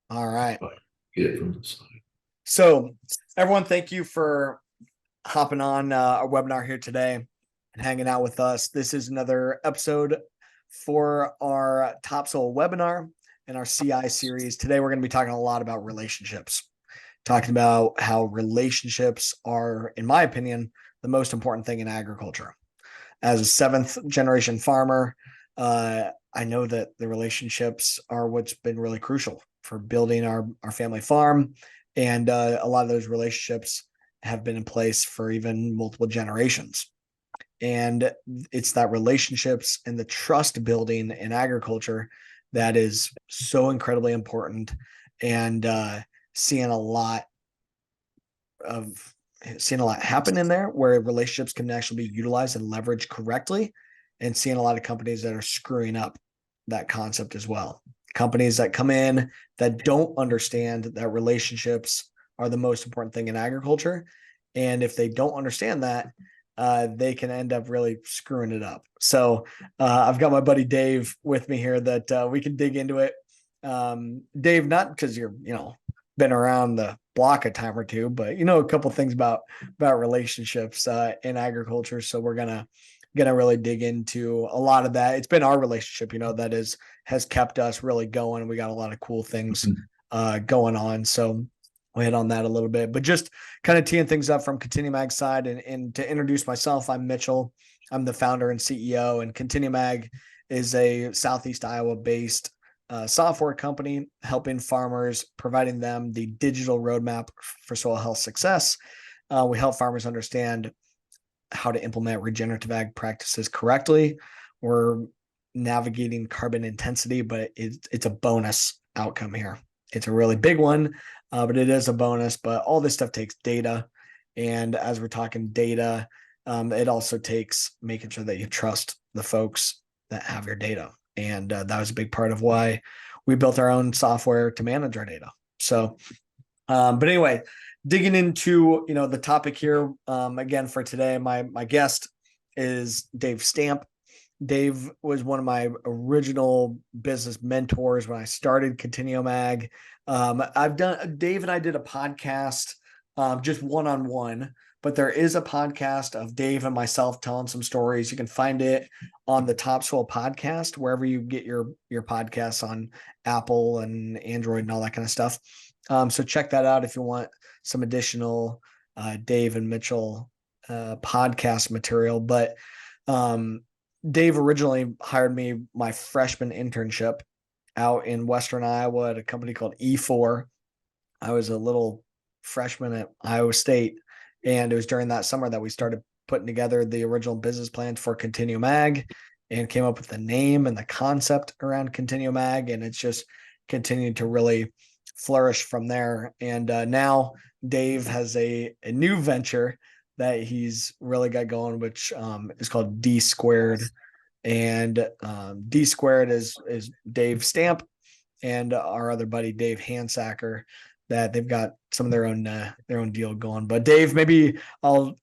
All right. Get it from the side. So, everyone, thank you for hopping on our webinar here today and hanging out with us. This is another episode for our Top Soul webinar in our CI series. Today, we're going to be talking a lot about relationships, talking about how relationships are, in my opinion, the most important thing in agriculture. As a seventh generation farmer, I know that the relationships are what's been really crucial for building our family farm. And a lot of those relationships have been in place for even multiple generations. And it's that relationships and the trust building in agriculture that is so incredibly important. And seeing a lot of seeing a lot happen in there where relationships can actually be utilized and leveraged correctly, and seeing a lot of companies that are screwing up that concept as well. Companies that come in that don't understand that relationships are the most important thing in agriculture. And if they don't understand that, they can end up really screwing it up. So I've got my buddy Dave with me here that we can dig into it. Dave, not because you're, been around the block a time or two, but a couple things about relationships in agriculture. So we're gonna really dig into a lot of that. It's been our relationship, that has kept us really going. We got a lot of cool things going on. So we'll hit on that a little bit, but just kind of teeing things up from Continue Mag side. And to introduce myself, I'm Mitchell. I'm the founder and CEO, and Continue Mag is a Southeast Iowa based software company helping farmers, providing them the digital roadmap for soil health success. We help farmers understand how to implement regenerative ag practices correctly. We're navigating carbon intensity, but it's a bonus outcome here. It's a really big one, but it is a bonus. But all this stuff takes data. And as we're talking data, it also takes making sure that you trust the folks that have your data. And that was a big part of why we built our own software to manage our data. So, but anyway, digging into the topic here again for today, my guest is Dave Stamp. Dave was one of my original business mentors when I started Continuum Mag. Dave and I did a podcast just one-on-one, but there is a podcast of Dave and myself telling some stories. You can find it on the Topsoil podcast, wherever you get your podcasts on Apple and Android and all that kind of stuff. So check that out if you want some additional Dave and Mitchell podcast material. But Dave originally hired me my freshman internship out in Western Iowa at a company called E4. I was a little freshman at Iowa State, and it was during that summer that we started putting together the original business plans for Continuum Ag and came up with the name and the concept around Continuum Ag. And it's just continued to really flourish from there. And now Dave has a new venture that he's really got going, which is called D Squared. And D Squared is Dave Stamp and our other buddy Dave Hansacker, that they've got some of their own deal going. But Dave, maybe I'll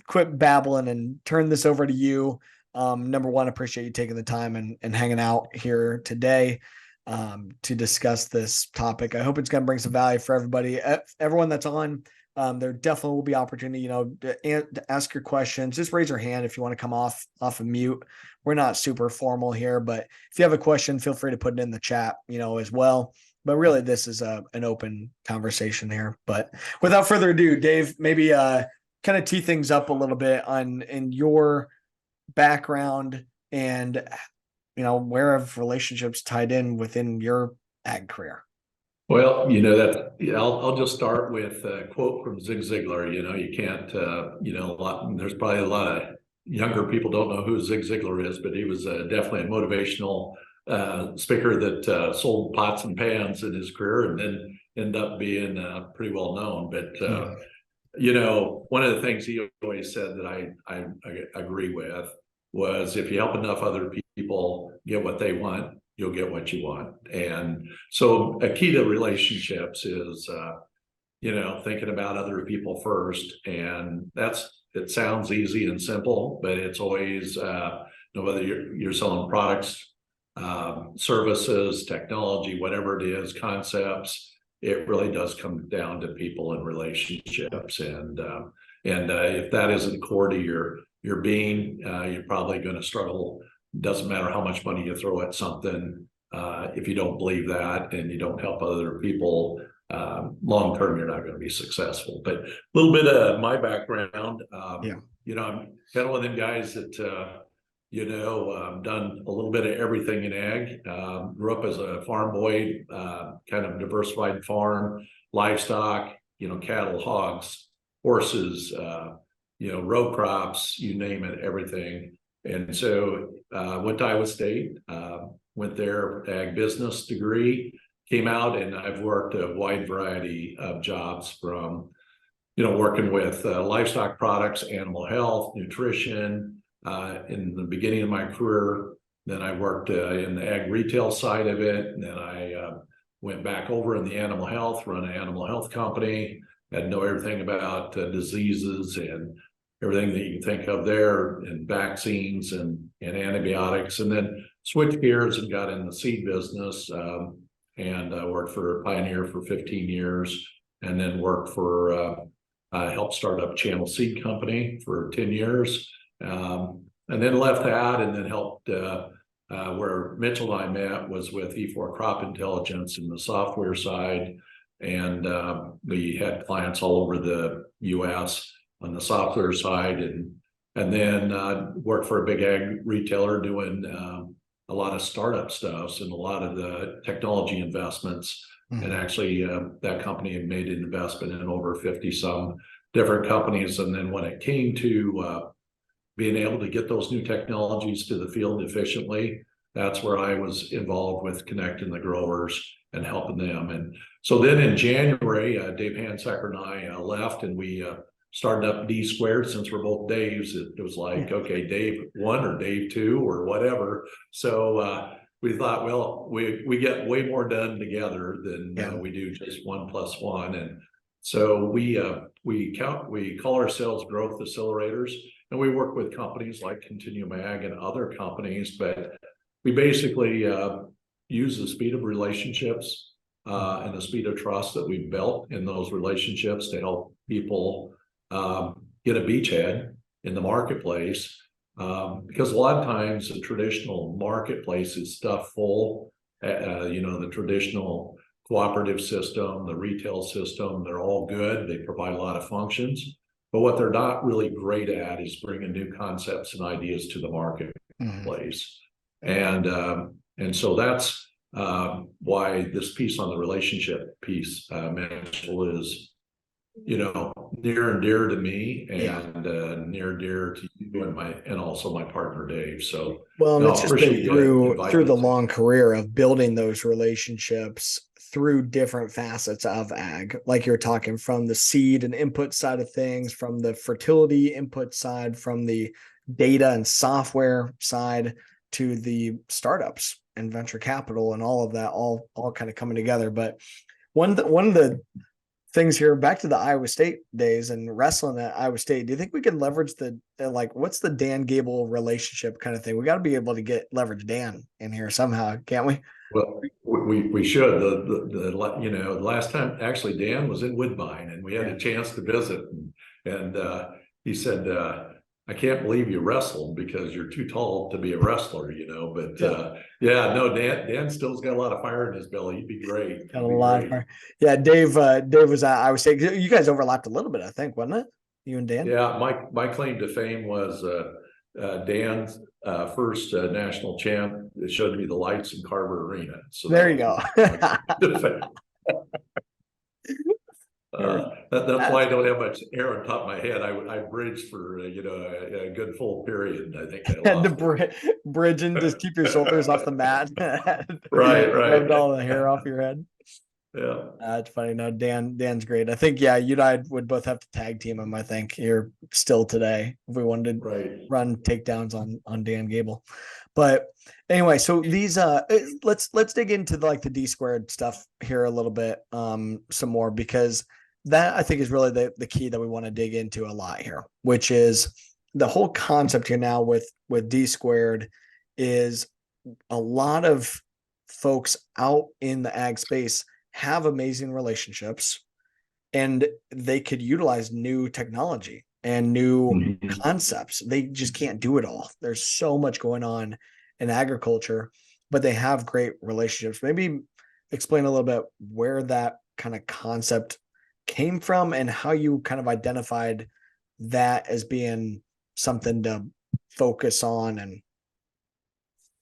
quit babbling and turn this over to you. Number one, appreciate you taking the time and hanging out here today to discuss this topic. I hope it's going to bring some value for everybody, everyone that's on. There definitely will be opportunity, to ask your questions. Just raise your hand if you want to come off of mute. We're not super formal here, but if you have a question, feel free to put it in the chat, as well. But really, this is an open conversation here. But without further ado, Dave, maybe kind of tee things up a little bit in your background and where have relationships tied in within your ag career. Well, I'll just start with a quote from Zig Ziglar. You can't, there's probably a lot of younger people don't know who Zig Ziglar is, but he was definitely a motivational speaker that sold pots and pans in his career and then ended up being pretty well known. But, one of the things he always said that I agree with was if you help enough other people get what they want, you'll get what you want. And so a key to relationships is, thinking about other people first. And it sounds easy and simple, but it's always, whether you're selling products, services, technology, whatever it is, concepts, it really does come down to people and relationships. And if that isn't core to your being, you're probably going to struggle. Doesn't matter how much money you throw at something. If you don't believe that and you don't help other people, long term, you're not going to be successful. But a little bit of my background, Yeah. I'm kind of one of them guys that, done a little bit of everything in ag. Grew up as a farm boy, kind of diversified farm, livestock, cattle, hogs, horses, row crops, you name it, everything. And so went to Iowa State, went there, ag business degree, came out, and I've worked a wide variety of jobs from, working with livestock products, animal health, nutrition. In the beginning of my career, then I worked in the ag retail side of it, and then I went back over in the animal health, run an animal health company, had to know everything about diseases and everything that you can think of there, and vaccines and antibiotics, and then switched gears and got in the seed business, and worked for Pioneer for 15 years, and then worked for helped start up Channel Seed Company for 10 years, and then left that, and then helped where Mitchell and I met was with E4 Crop Intelligence in the software side, and we had clients all over the U.S. on the software side, and then worked for a big ag retailer doing a lot of startup stuff and a lot of the technology investments. And actually, that company had made an investment in over 50 some different companies. And then when it came to being able to get those new technologies to the field efficiently, that's where I was involved with connecting the growers and helping them. And so then in January, Dave Hansacker and I left, and we started up D Squared. Since we're both Daves, it was like, okay, Dave 1 or Dave 2 or whatever. So we thought, well, we get way more done together than we do just 1 + 1. And so we call ourselves growth accelerators, and we work with companies like Continuum Ag and other companies, but we basically use the speed of relationships and the speed of trust that we've built in those relationships to help people get a beachhead in the marketplace, because a lot of times the traditional marketplace is stuffed full. The traditional cooperative system, the retail system, they're all good. They provide a lot of functions, but what they're not really great at is bringing new concepts and ideas to the marketplace. And so that's why this piece on the relationship piece, Mitchell, is near and dear to me, and near and dear to you and also my partner Dave. So well, and it's just been through the long career of building those relationships through different facets of ag, like you're talking, from the seed and input side of things, from the fertility input side, from the data and software side, to the startups and venture capital and all of that, all kind of coming together. But one of the things here, back to the Iowa State days and wrestling at Iowa State, do you think we can leverage what's the Dan Gable relationship kind of thing? We got to be able to leverage Dan in here somehow, can't we? Well, we should. The last time actually Dan was in Woodbine, and we had a chance to visit, and he said, I can't believe you wrestled because you're too tall to be a wrestler, but no, Dan still's got a lot of fire in his belly. He'd be great. Got a lot of fire. Yeah, Dave was I was saying, you guys overlapped a little bit, I think, wasn't it? You and Dan? Yeah, my claim to fame was Dan's first national champ. It showed me the lights in Carver Arena. So there you go. That's why I don't have much hair on top of my head. I bridged for a good full period. I think I had to bridge and just keep your shoulders off the mat. right. Rubbed all the hair off your head. Yeah, it's funny. No, Dan's great. I think you and I would both have to tag team him. I think here still today if we wanted to run takedowns on Dan Gable. But anyway, so these let's dig into the D Squared stuff here a little bit some more, because that I think is really the key that we want to dig into a lot here, which is the whole concept here now with D Squared is a lot of folks out in the ag space have amazing relationships and they could utilize new technology and new Mhm. concepts. They just can't do it all. There's so much going on in agriculture, but they have great relationships. Maybe explain a little bit where that kind of concept came from and how you kind of identified that as being something to focus on and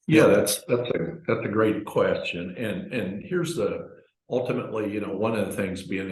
Yeah, build. that's a great question. And here's the ultimately, one of the things being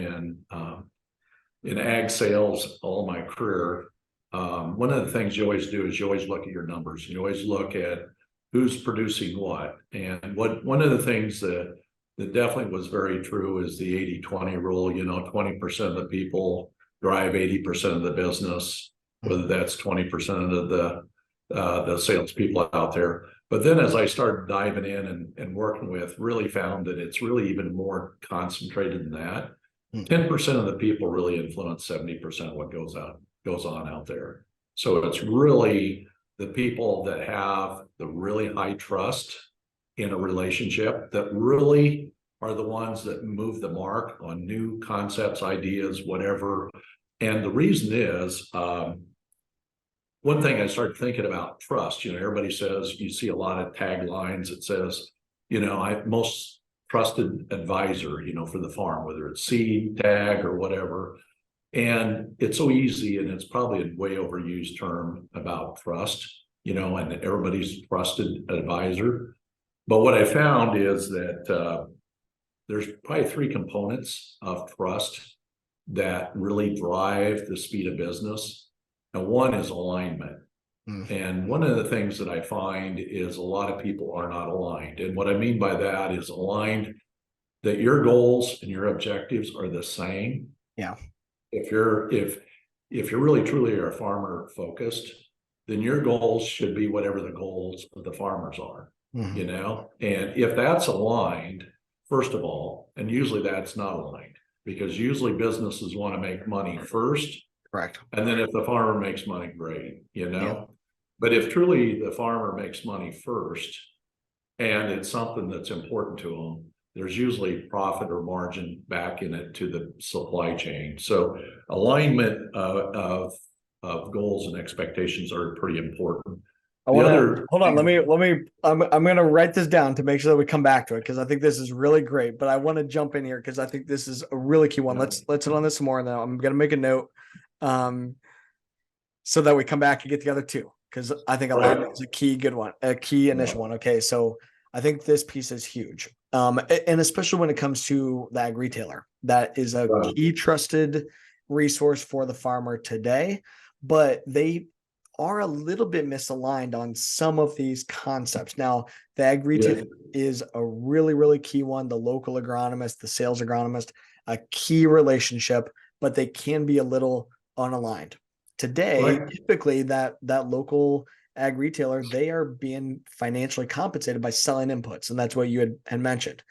in ag sales all my career, one of the things you always do is you always look at your numbers. You always look at who's producing what. And one of the things that definitely was very true is the 80-20 rule. 20% of the people drive 80% of the business, whether that's 20% of the salespeople out there. But then as I started diving in and working with, really found that it's really even more concentrated than that. 10% of the people really influence 70% of what goes on out there. So it's really the people that have the really high trust in a relationship that really are the ones that move the mark on new concepts, ideas, whatever. And the reason is, one thing I started thinking about trust. Everybody says, you see a lot of taglines that says, I most trusted advisor, for the farm, whether it's seed, tag, or whatever. And it's so easy, and it's probably a way overused term about trust, and everybody's trusted advisor. But what I found is that there's probably three components of trust that really drive the speed of business. And one is alignment. And one of the things that I find is a lot of people are not aligned. And what I mean by that is aligned that your goals and your objectives are the same. Yeah. If you're really truly are farmer focused, then your goals should be whatever the goals of the farmers are, and if that's aligned, first of all, and usually that's not aligned, because usually businesses want to make money first. Correct. And then if the farmer makes money, great, Yeah. But if truly the farmer makes money first and it's something that's important to them, there's usually profit or margin back in it to the supply chain. So alignment of goals and expectations are pretty important. I want to hold on. I'm going to write this down to make sure that we come back to it because I think this is really great. But I want to jump in here because I think this is a really key one. Let's hit on this some more, and then I'm going to make a note, so that we come back and get the other two because I think alignment is a key good one, a key initial one. Okay, so I think this piece is huge, and especially when it comes to the ag retailer, that is a key trusted resource for the farmer today, but they are a little bit misaligned on some of these concepts. Now, the ag retailer is a really, really key one. The local agronomist, the sales agronomist, a key relationship, but they can be a little unaligned. Today, typically that local ag retailer, they are being financially compensated by selling inputs, and that's what you had mentioned.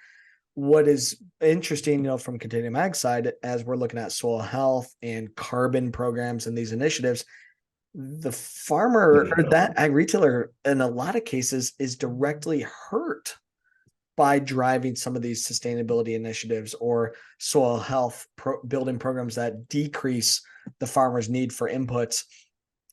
What is interesting, from Continuum Ag side, as we're looking at soil health and carbon programs and these initiatives, the farmer or that ag retailer in a lot of cases is directly hurt by driving some of these sustainability initiatives or soil health building programs that decrease the farmer's need for inputs.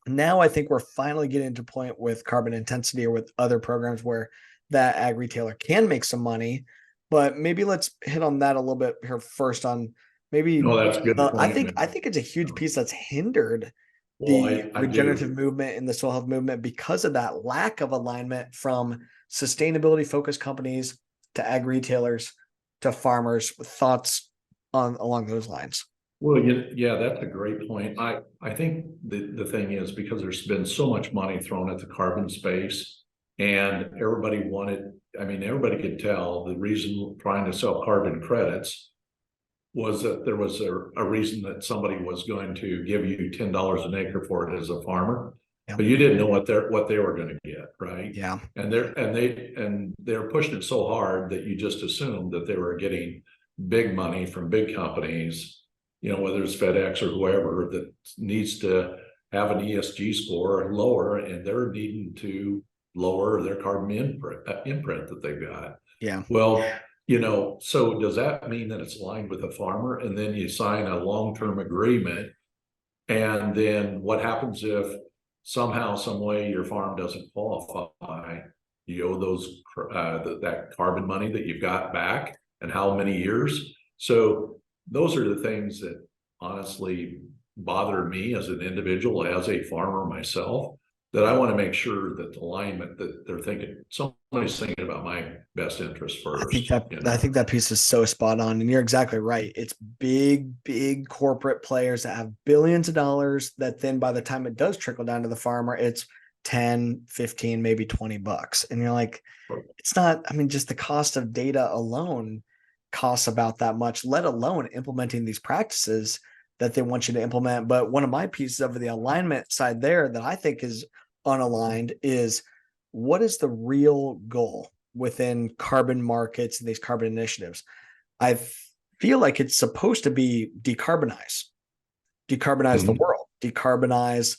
Now I think we're finally getting to a point with carbon intensity or with other programs where that ag retailer can make some money. But maybe let's hit on that a little bit here first on maybe that's a good point. I think it's a huge piece that's hindered Well, the I regenerative do. movement and the soil health movement because of that lack of alignment from sustainability focused companies to ag retailers to farmers. Thoughts on along those lines? Well, yeah, that's a great point. I think the thing is because there's been so much money thrown at the carbon space and everybody could tell the reason trying to sell carbon credits was that there was a reason that somebody was going to give you $10 an acre for it as a farmer, but you didn't know what they were going to get, right? Yeah. And they're pushing it so hard that you just assumed that they were getting big money from big companies, whether it's FedEx or whoever that needs to have an ESG score lower, and they're needing to lower their carbon imprint that they've got. Yeah. Well, so does that mean that it's aligned with the farmer, and then you sign a long-term agreement? And then what happens if somehow, some way your farm doesn't qualify? You owe that carbon money that you've got back, and how many years? So those are the things that honestly bother me as an individual, as a farmer myself, that I want to make sure that the alignment, that they're thinking, somebody's thinking about my best interest first, I think that piece is so spot on, and you're exactly right. It's big corporate players that have billions of dollars that then by the time it does trickle down to the farmer, it's 10, 15, maybe $20. And you're like, it's not, I mean, just the cost of data alone costs about that much, let alone implementing these practices that they want you to implement. But one of my pieces of the alignment side there that I think is unaligned is, what is the real goal within carbon markets and these carbon initiatives? I feel like it's supposed to be decarbonize the world, decarbonize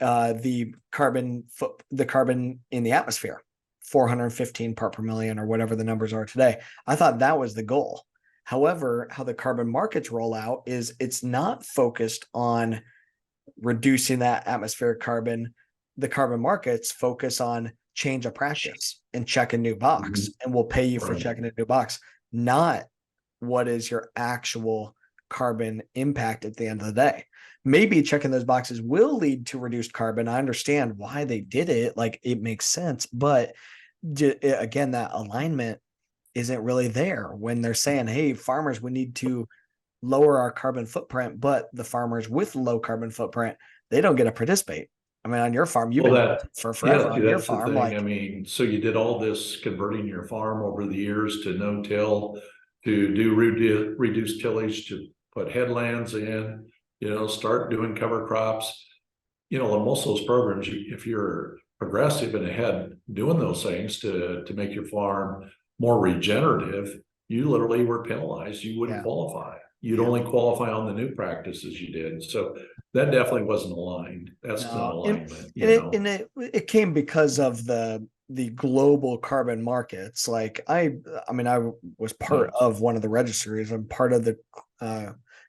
the carbon in the atmosphere, 415 part per million or whatever the numbers are today. I thought that was the goal. However, how the carbon markets roll out is it's not focused on reducing that atmospheric carbon. The carbon markets focus on change of practice and check a new box, and we'll pay you for checking a new box, not what is your actual carbon impact at the end of the day. Maybe checking those boxes will lead to reduced carbon. I understand why they did it. Like, it makes sense. But again, that alignment isn't really there when they're saying, hey, farmers, we need to lower our carbon footprint, but the farmers with low carbon footprint, they don't get to participate. I mean, on your farm, you've been for forever on your farm. Like, I mean, so you did all this converting your farm over the years to no-till, to do reduced tillage, to put headlands in, start doing cover crops. In most of those programs, if you're progressive and ahead doing those things to make your farm more regenerative, you literally were penalized. You wouldn't qualify. You'd only qualify on the new practices you did. So that definitely wasn't aligned. That's not alignment. It came because of the global carbon markets. Like I was part of one of the registries. I'm part of the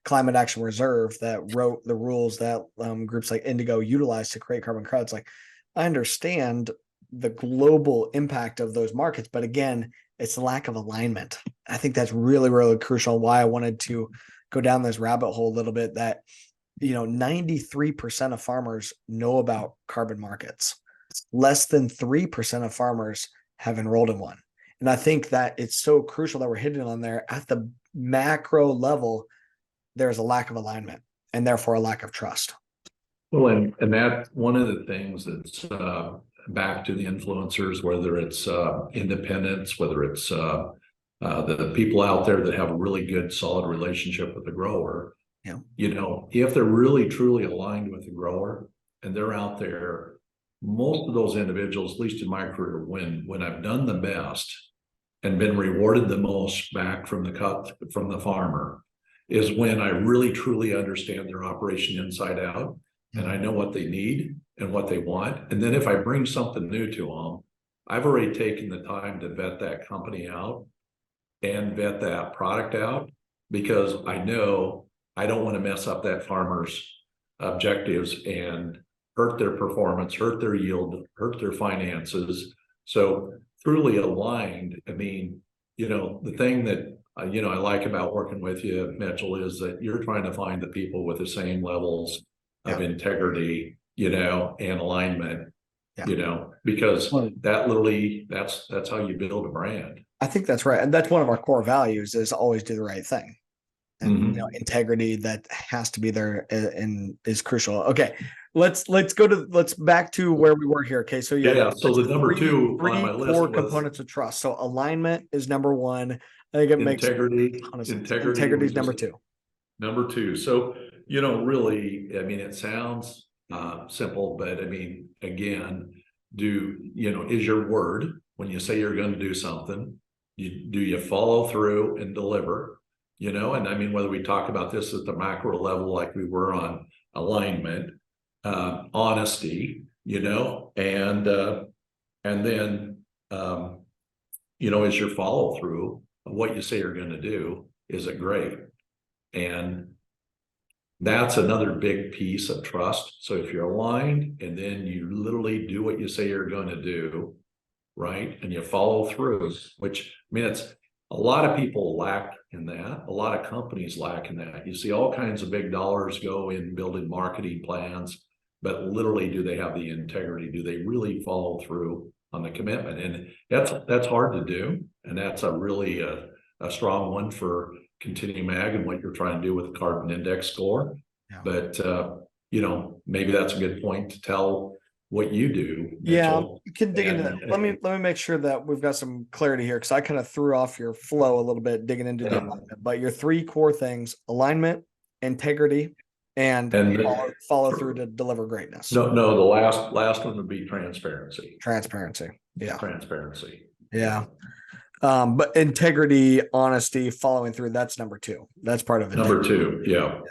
Climate Action Reserve that wrote the rules that groups like Indigo utilize to create carbon credits. Like, I understand the global impact of those markets, but again, it's the lack of alignment. I think that's really, really crucial. Why I wanted to go down this rabbit hole a little bit, that 93% of farmers know about carbon markets. Less than 3% of farmers have enrolled in one. And I think that it's so crucial that we're hitting on there at the macro level. There's a lack of alignment and therefore a lack of trust. Well, and that's one of the things that's back to the influencers, whether it's independents, whether it's the people out there that have a really good, solid relationship with the grower. If they're really truly aligned with the grower and they're out there, most of those individuals, at least in my career, when I've done the best and been rewarded the most back from the farmer, is when I really truly understand their operation inside out, and I know what they need and what they want. And then if I bring something new to them, I've already taken the time to vet that company out and vet that product out, because I know I don't want to mess up that farmer's objectives and hurt their performance, hurt their yield, hurt their finances. So truly aligned. I mean, the thing that I like about working with you, Mitchell, is that you're trying to find the people with the same levels of integrity, and alignment, because that literally, that's how you build a brand. I think that's right. And that's one of our core values, is always do the right thing. And integrity, that has to be there and is crucial. Okay. Let's back to where we were here. Okay. So so the number two on my list core components of trust. So alignment is number one. I think it makes integrity is number two. Number two. So, really, I mean, it sounds simple, but I mean, again, is your word, when you say you're going to do something, do you follow through and deliver? And I mean, whether we talk about this at the macro level, like we were on alignment, honesty, and then, is your follow through of what you say you're going to do, is it great? And that's another big piece of trust. So if you're aligned and then you literally do what you say you're going to do, right? And you follow through, which, I mean, it's a lot of people lack in that. A lot of companies lack in that. You see all kinds of big dollars go in building marketing plans, but literally, do they have the integrity? Do they really follow through on the commitment? And that's hard to do. And that's a really a strong one for Continuum Ag and what you're trying to do with the carbon index score. Yeah. But you know, maybe that's a good point to tell what you do, Yeah, Mitchell. you can dig into that. Let me make sure that we've got some clarity here, because I kind of threw off your flow a little bit digging into the alignment. But your three core things: alignment, integrity, and follow through to deliver greatness. No, the last one would be transparency. Transparency. Yeah. Transparency. Yeah. But integrity, honesty, following through, that's number two. That's part of it. Number two. Yeah.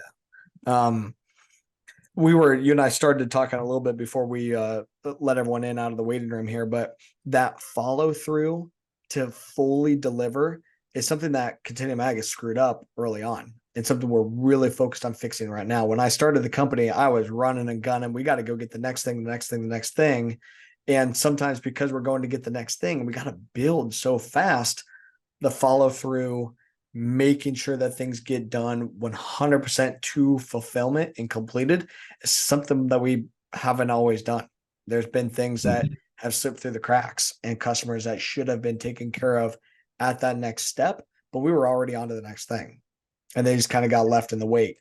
You and I started talking a little bit before we let everyone in out of the waiting room here, but that follow through to fully deliver is something that Continuum Ag is screwed up early on. It's something we're really focused on fixing right now. When I started the company, I was running and gunning. We got to go get the next thing, the next thing, the next thing. And sometimes because we're going to get the next thing, we got to build so fast. The follow through, making sure that things get done 100% to fulfillment and completed, is something that we haven't always done. There's been things that have slipped through the cracks and customers that should have been taken care of at that next step, but we were already on to the next thing. And they just kind of got left in the wait.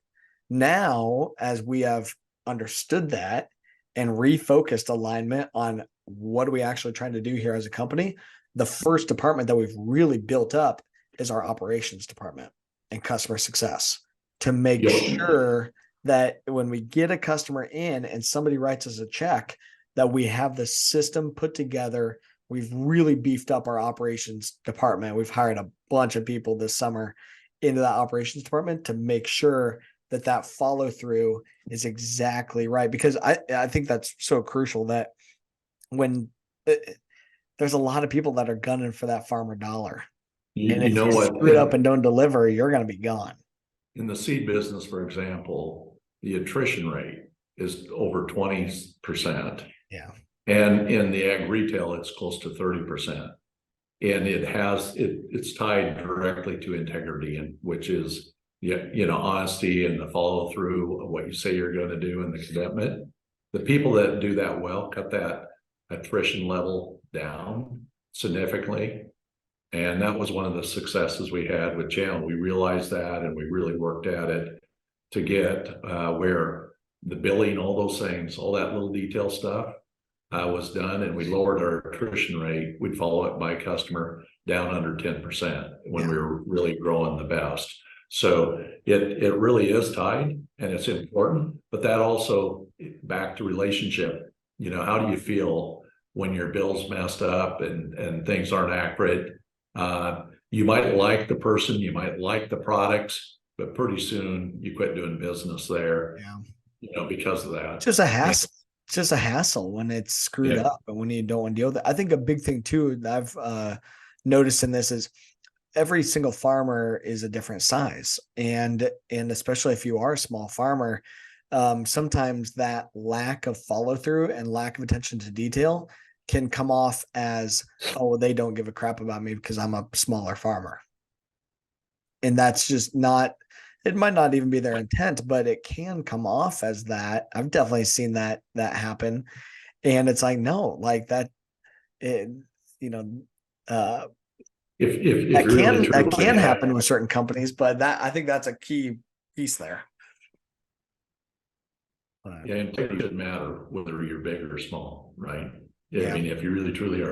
Now, as we have understood that and refocused alignment on what are we actually trying to do here as a company, the first department that we've really built up is our operations department and customer success, to make sure that when we get a customer in and somebody writes us a check, that we have the system put together. We've really beefed up our operations department. We've hired a bunch of people this summer into that operations department to make sure that that follow through is exactly right. Because I think that's so crucial, that when there's a lot of people that are gunning for that farmer dollar. And if you screw it up and don't deliver, you're going to be gone. In the seed business, for example, the attrition rate is over 20%. Yeah. And in the ag retail, it's close to 30%. And it's tied directly to integrity, and which is, you know, honesty and the follow through of what you say you're going to do and the commitment. The people that do that well cut that attrition level down significantly. And that was one of the successes we had with Channel. We realized that, and we really worked at it to get where the billing, all those things, all that little detail stuff was done, and we lowered our attrition rate. We'd follow it by customer down under 10% when we were really growing the best. So it really is tied, and it's important, but that also back to relationship. You know, how do you feel when your bill's messed up and things aren't accurate? You might like the person, you might like the products, but pretty soon you quit doing business there, you know, because of that. It's just a hassle. It's just a hassle when it's screwed up and when you don't want to deal with it. I think a big thing too that I've noticed in this is every single farmer is a different size, and especially if you are a small farmer, sometimes that lack of follow through and lack of attention to detail can come off as, oh, they don't give a crap about me because I'm a smaller farmer. And that's just not, it might not even be their intent, but it can come off as that. I've definitely seen that happen. And it's like, no, like that, if that can happen with certain companies, but I think that's a key piece there. Yeah, and it doesn't matter whether you're big or small, right? I mean, if you really truly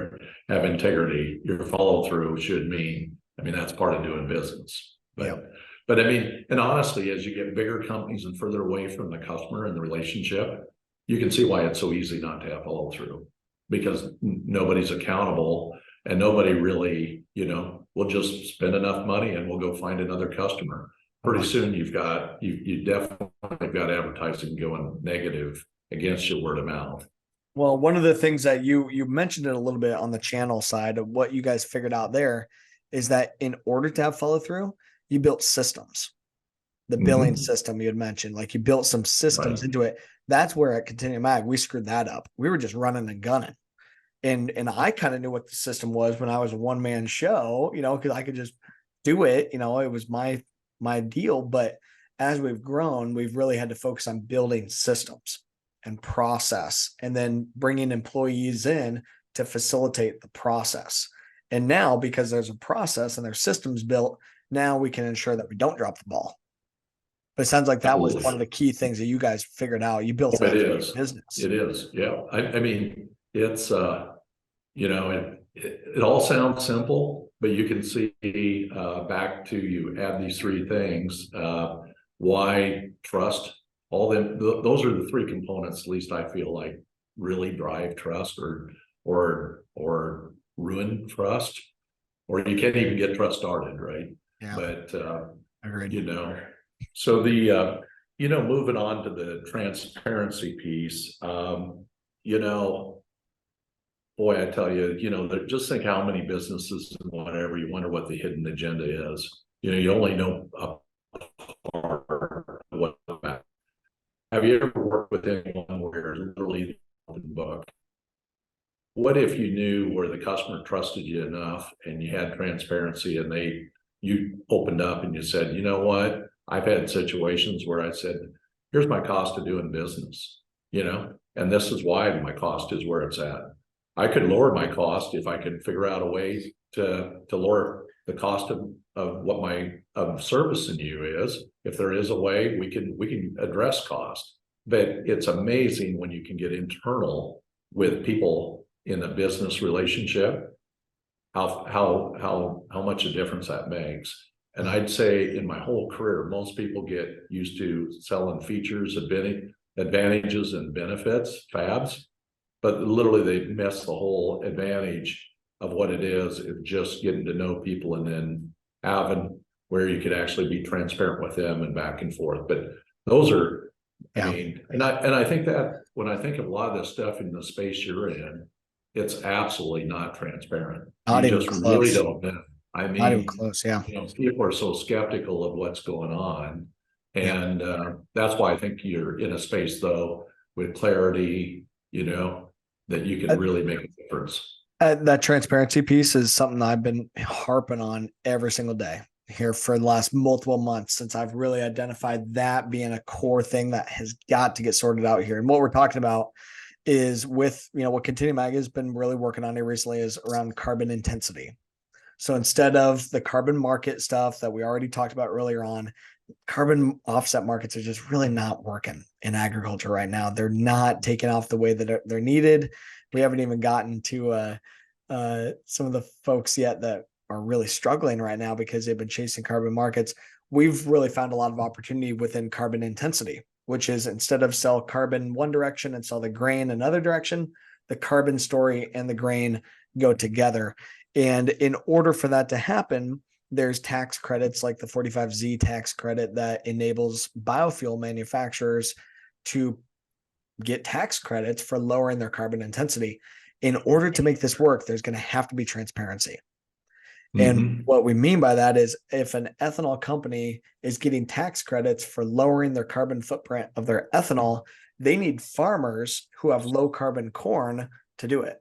have integrity, your follow through should mean, I mean, that's part of doing business. But I mean, and honestly, as you get bigger companies and further away from the customer and the relationship, you can see why it's so easy not to have follow through, because nobody's accountable and nobody really, you know, will just spend enough money and we'll go find another customer. Pretty soon you definitely got advertising going negative against your word of mouth. Well, one of the things that you mentioned it a little bit on the channel side of what you guys figured out there is that in order to have follow through, you built systems. The billing Mhm. system you had mentioned, like you built some systems Right. into it. That's where at Continuum Mag, we screwed that up. We were just running and gunning. And I kind of knew what the system was when I was a one man show, because I could just do it. It was my deal. But as we've grown, we've really had to focus on building systems and process, and then bringing employees in to facilitate the process. And now, because there's a process and there's systems built, now we can ensure that we don't drop the ball. But it sounds like that was one of Absolutely. the key things that you guys figured out. You built Oh, it it into your is. business. It is. Yeah. I mean, it's, it all sounds simple, but you can see back to you add these three things. Why trust? All them. Those are the three components. At least I feel like really drive trust, or ruin trust, or you can't even get trust started, right? Yeah, But agreed. you know, so moving on to the transparency piece, you know boy, I tell you, just think how many businesses and whatever, you wonder what the hidden agenda is. You only know a part of what. Have you ever worked with anyone where literally the open book? What if you knew where the customer trusted you enough and you had transparency, and you opened up and you said, you know what? I've had situations where I said, here's my cost of doing business, and this is why my cost is where it's at. I could lower my cost if I could figure out a way to lower the cost of what my of servicing you is. If there is a way, we can address cost. But it's amazing when you can get internal with people in a business relationship, how much a difference that makes. And I'd say in my whole career, most people get used to selling features, advantages, and benefits, fabs, but literally they miss the whole advantage of what it is just getting to know people, and then having where you could actually be transparent with them and back and forth. But those are, I Yeah, mean, and I think that when I think of a lot of this stuff in the space you're in, it's absolutely not transparent. not You even just really close. don't know. I Not even mean, close. Yeah. people are so skeptical of what's going on. Yeah. And that's why I think you're in a space, though, with clarity, that you can Uh, really make a difference. that transparency piece is something I've been harping on every single day here for the last multiple months, since I've really identified that being a core thing that has got to get sorted out here. And what we're talking about is with, what Continuum Mag has been really working on here recently is around carbon intensity. So instead of the carbon market stuff that we already talked about earlier on, carbon offset markets are just really not working in agriculture right now. They're not taking off the way that they're needed. We haven't even gotten to some of the folks yet that are really struggling right now because they've been chasing carbon markets. We've really found a lot of opportunity within carbon intensity, which is instead of sell carbon one direction and sell the grain another direction, the carbon story and the grain go together. And in order for that to happen, there's tax credits like the 45Z tax credit that enables biofuel manufacturers to get tax credits for lowering their carbon intensity. In order to make this work, there's going to have to be transparency. And Mm-hmm. what we mean by that is if an ethanol company is getting tax credits for lowering their carbon footprint of their ethanol, they need farmers who have low carbon corn to do it.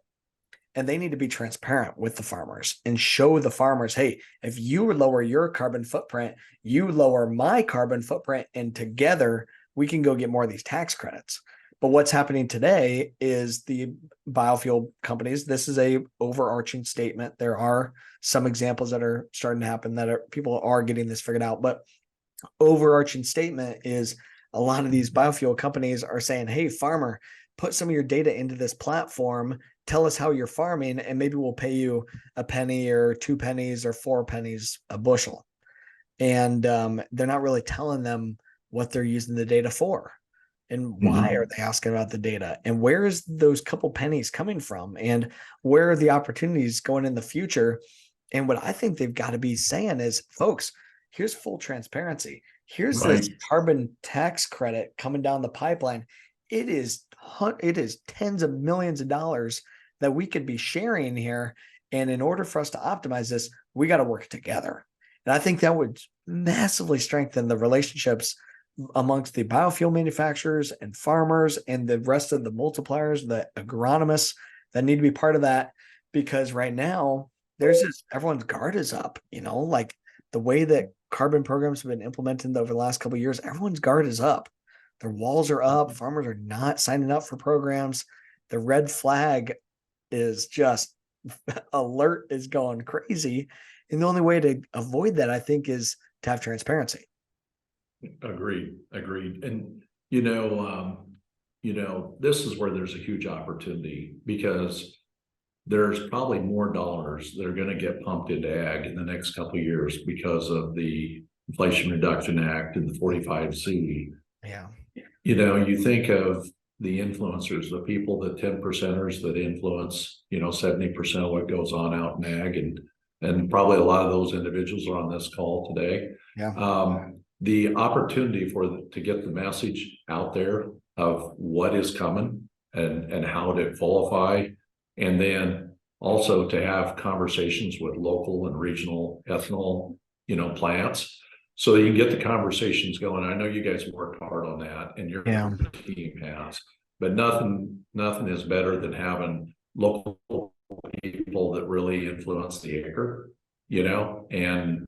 And they need to be transparent with the farmers and show the farmers, hey, if you lower your carbon footprint, you lower my carbon footprint, and together we can go get more of these tax credits. But what's happening today is the biofuel companies, this is a overarching statement. There are some examples that are starting to happen that people are getting this figured out, but overarching statement is a lot of these biofuel companies are saying, hey, farmer, put some of your data into this platform, tell us how you're farming, and maybe we'll pay you a penny or 2 pennies or 4 pennies a bushel. And they're not really telling them what they're using the data for and why Mm-hmm. are they asking about the data and where is those couple pennies coming from and where are the opportunities going in the future. And what I think they've got to be saying is, folks, here's full transparency. Here's this Right. carbon tax credit coming down the pipeline. It is tens of millions of dollars that we could be sharing here. And in order for us to optimize this, we got to work together. And I think that would massively strengthen the relationships amongst the biofuel manufacturers and farmers and the rest of the multipliers, the agronomists that need to be part of that. Because right now, there's just everyone's guard is up, like the way that carbon programs have been implemented over the last couple of years, everyone's guard is up. Their walls are up. Farmers are not signing up for programs. The red flag is just alert is going crazy. And the only way to avoid that, I think, is to have transparency. Agreed. And this is where there's a huge opportunity, because there's probably more dollars that are going to get pumped into ag in the next couple of years because of the Inflation Reduction Act and the 45Z. Yeah. You think of the influencers, the people, the 10%ers that influence, 70% of what goes on out in ag, and probably a lot of those individuals are on this call today. Yeah. The opportunity to get the message out there of what is coming and how to qualify, and then also to have conversations with local and regional ethanol, plants, so that you can get the conversations going. I know you guys worked hard on that, and your team has, but nothing is better than having local people that really influence the acre, and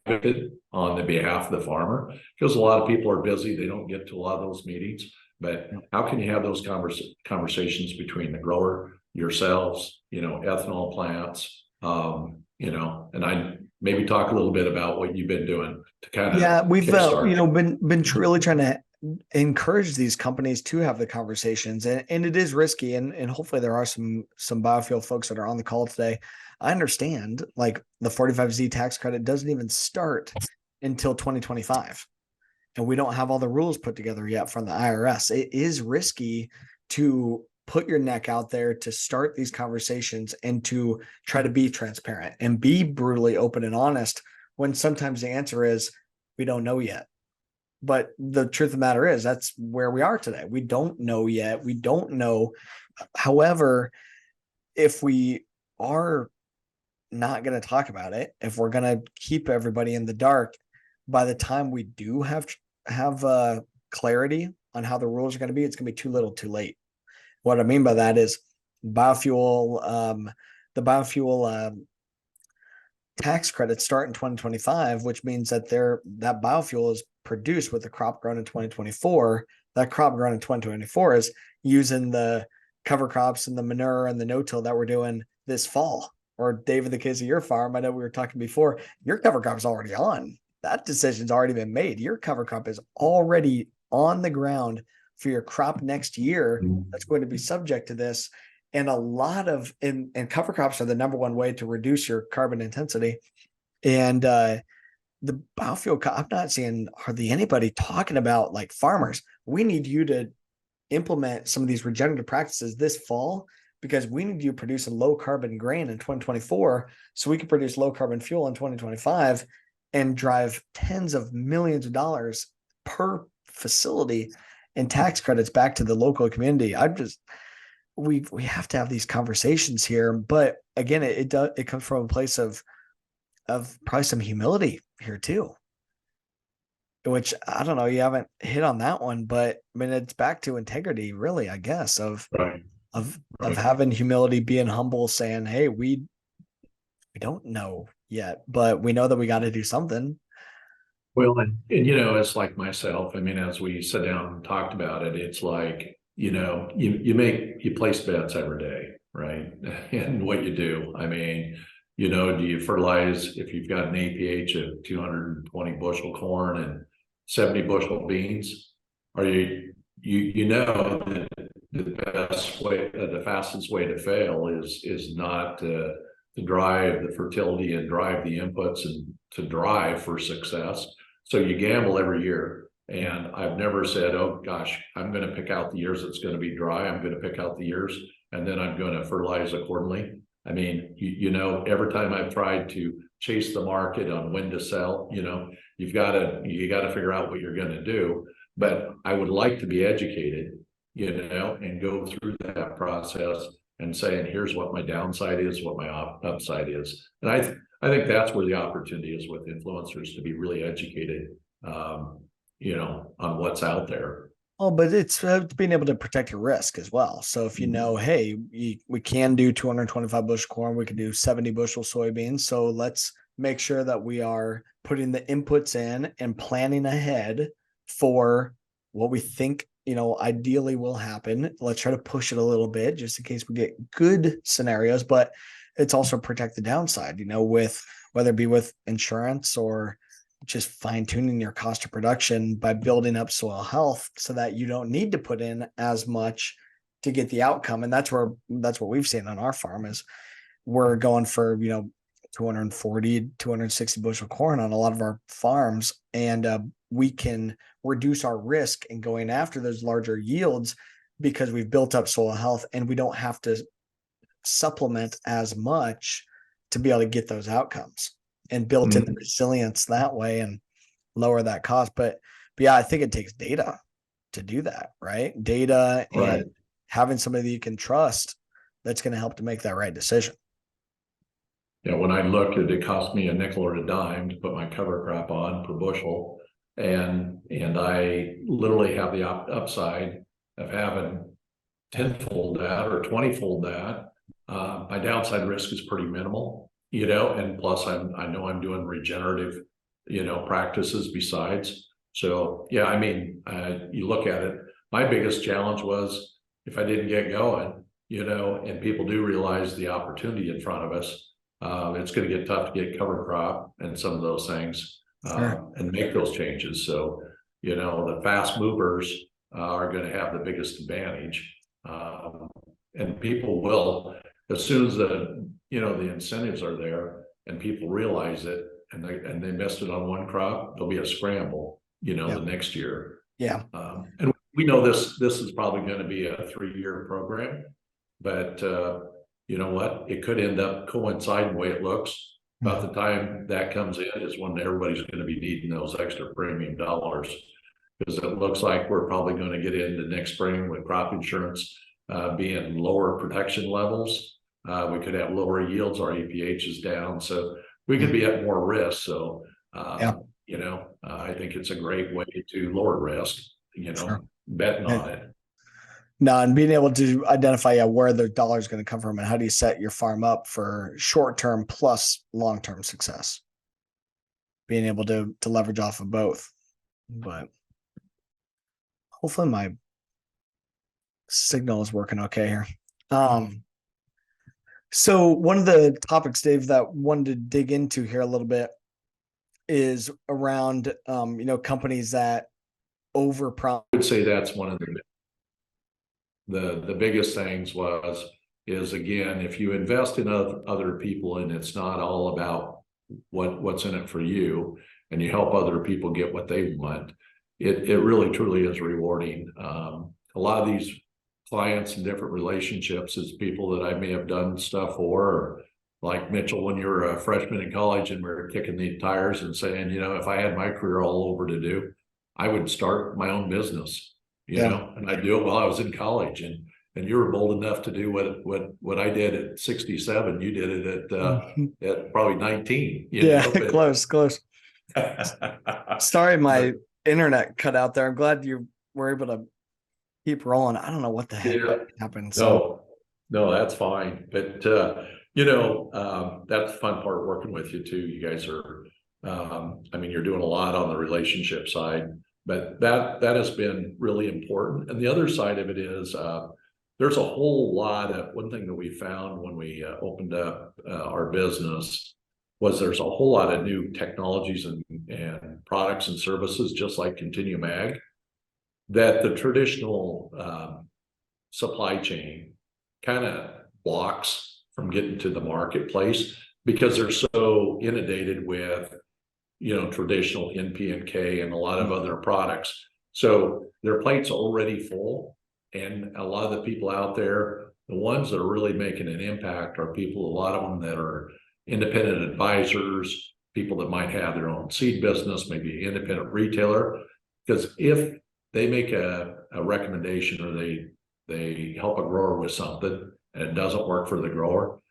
advocate on the behalf of the farmer, because a lot of people are busy. They don't get to a lot of those meetings, but how can you have those conversations between the grower, yourselves, ethanol plants, and I maybe talk a little bit about what you've been doing to kind of we've kickstart. been really trying to encourage these companies to have the conversations, and it is risky, and hopefully there are some biofuel folks that are on the call today. I understand, like, the 45Z tax credit doesn't even start until 2025, and we don't have all the rules put together yet from the IRS. It is risky to put your neck out there to start these conversations and to try to be transparent and be brutally open and honest, when sometimes the answer is we don't know yet. But the truth of the matter is, that's where we are today. We don't know yet. We don't know. However, if we are not going to talk about it, if we're going to keep everybody in the dark, by the time we do have clarity on how the rules are going to be, it's going to be too little too late. What I mean by that is biofuel, the biofuel tax credits start in 2025, which means that that biofuel is produced with the crop grown in 2024. That crop grown in 2024 is using the cover crops and the manure and the no-till that we're doing this fall. Or Dave, in the case of your farm, I know we were talking before, your cover crop is already on. That decision's already been made. Your cover crop is already on the ground for your crop next year that's going to be subject to this. And a lot of and cover crops are the number one way to reduce your carbon intensity. And the biofuel, I'm not seeing hardly anybody talking about, like, farmers, we need you to implement some of these regenerative practices this fall, because we need you producing low carbon grain in 2024 so we can produce low carbon fuel in 2025 and drive tens of millions of dollars per facility and tax credits back to the local community. We have to have these conversations here, but again, it comes from a place of probably some humility here too, which I don't know, you haven't hit on that one, but I mean, it's back to integrity, really, I guess, of having humility, being humble, saying, hey, we don't know yet, but we know that we got to do something. Well, and it's like myself. I mean, as we sat down and talked about it, it's like, you place bets every day, right? And what you do, I mean, do you fertilize if you've got an APH of 220 bushel corn and 70 bushel beans? Or that the fastest way to fail is not to drive the fertility and drive the inputs and to drive for success. So you gamble every year. And I've never said, oh gosh, I'm going to pick out the years it's going to be dry. I'm going to pick out the years and then I'm going to fertilize accordingly. I mean, every time I've tried to chase the market on when to sell, you got to figure out what you're going to do. But I would like to be educated, and go through that process and saying, here's what my downside is, what my upside is. And I think that's where the opportunity is with influencers to be really educated, on what's out there. Oh, but it's being able to protect your risk as well. So if you know, hey, we can do 225 bushel corn, we can do 70 bushel soybeans. So let's make sure that we are putting the inputs in and planning ahead for what we think, ideally will happen. Let's try to push it a little bit just in case we get good scenarios, but it's also protect the downside, with whether it be with insurance or just fine tuning your cost of production by building up soil health so that you don't need to put in as much to get the outcome. And that's what we've seen on our farm is we're going for, 240, 260 bushel corn on a lot of our farms. And we can reduce our risk in going after those larger yields because we've built up soil health and we don't have to supplement as much to be able to get those outcomes and built in the resilience that way and lower that cost. But yeah, I think it takes data to do that, right? Data and having somebody that you can trust that's going to help to make that right decision. Yeah, when I looked, it cost me a nickel or a dime to put my cover crop on per bushel, and I literally have the upside of having 10-fold that or 20-fold that. My downside risk is pretty minimal, and plus I know I'm doing regenerative, practices besides. So yeah, I mean, you look at it, my biggest challenge was if I didn't get going, and people do realize the opportunity in front of us, it's going to get tough to get cover crop and some of those things, and make those changes. So, the fast movers are going to have the biggest advantage. And people will, as soon as the incentives are there and people realize it and they missed it on one crop, there'll be a scramble, the next year. Yeah. And we know this is probably going to be a 3-year program, but you know what? It could end up coinciding the way it looks. About the time that comes in is when everybody's going to be needing those extra premium dollars, because it looks like we're probably going to get into next spring with crop insurance being lower protection levels. We could have lower yields, our EPH is down, so we could be at more risk. So, I think it's a great way to lower risk, betting on it. No, and being able to identify where the dollar is going to come from and how do you set your farm up for short-term plus long-term success. Being able to leverage off of both. But hopefully my signal is working okay here. So one of the topics, Dave, that wanted to dig into here a little bit is around companies that overpromise. I would say that's one of the biggest things is again, if you invest in other people and it's not all about what's in it for you, and you help other people get what they want, it really truly is rewarding. A lot of these clients and different relationships is people that I may have done stuff for, or like Mitchell, when you were a freshman in college and we were kicking the tires and saying, if I had my career all over to do, I would start my own business, and I do it while I was in college. And you were bold enough to do what I did at 67. You did it at probably 19. Close. Sorry, my internet cut out there. I'm glad you were able to keep rolling. I don't know what the heck happened. So no, that's fine. But that's the fun part working with you too. You guys are, you're doing a lot on the relationship side, but that has been really important. And the other side of it is, there's a whole lot of, one thing that we found when we opened up our business was there's a whole lot of new technologies and products and services, just like Continuum Ag, that the traditional supply chain kind of blocks from getting to the marketplace because they're so inundated with, traditional NP and K and a lot of other products. So their plate's already full. And a lot of the people out there, the ones that are really making an impact are people, a lot of them that are independent advisors, people that might have their own seed business, maybe an independent retailer. Because if they make a recommendation or they help a grower with something and it doesn't work for the grower,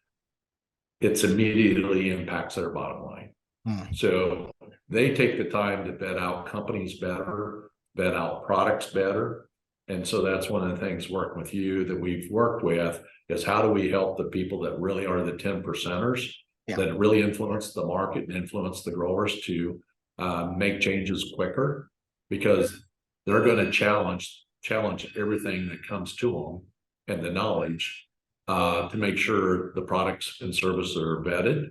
it's immediately impacts their bottom line. Hmm. So they take the time to vet out companies better, vet out products better. And so that's one of the things working with you that we've worked with is how do we help the people that really are the 10 percenters Yeah. that really influence the market and influence the growers to make changes quicker, because they're going to challenge everything that comes to them and the knowledge to make sure the products and services are vetted,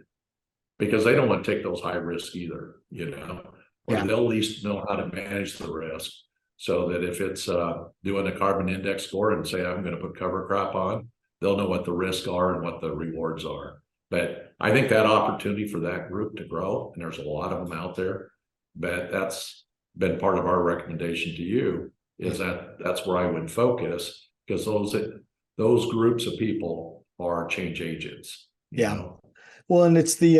because they don't want to take those high risks either, or Yeah. they'll at least know how to manage the risk so that if it's doing a carbon index score and say, I'm going to put cover crop on, they'll know what the risks are and what the rewards are. But I think that opportunity for that group to grow, and there's a lot of them out there, but that's been part of our recommendation to you, is that that's where I would focus, because those groups of people are change agents, Yeah. Well, and it's the